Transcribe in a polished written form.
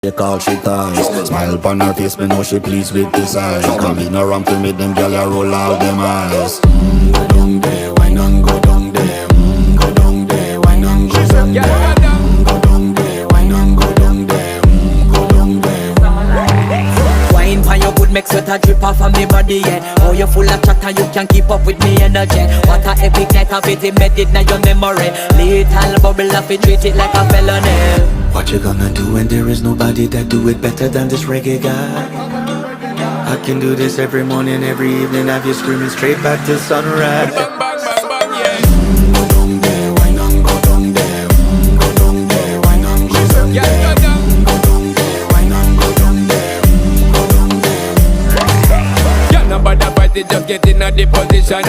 They call she ties. Smile upon her face, me know she pleased with this eyes. Come in around to meet them girl, you roll out them eyes. Go down there, why not go down there? Go down there, why not go down there? Go down there, why not go down there? Go down there. Wine pan your good, make sweat a drip off of me body, yeah. Oh, you full of chatter, you can keep up with me energy. What a epic night of it, embedded in your memory. Little bubble of it, treat it like a felony. What you gonna do when there is nobody that do it better than this reggae guy? I can do this every morning, every evening, have you screaming straight back to sunrise. Bang, bang, bang, bang, yeah. Go down there, why not go down there? Go down there, why not go down there? Yeah, go down. Go down there, why not go down there? Go down there. Yeah, nobody fight it, just get in a the position.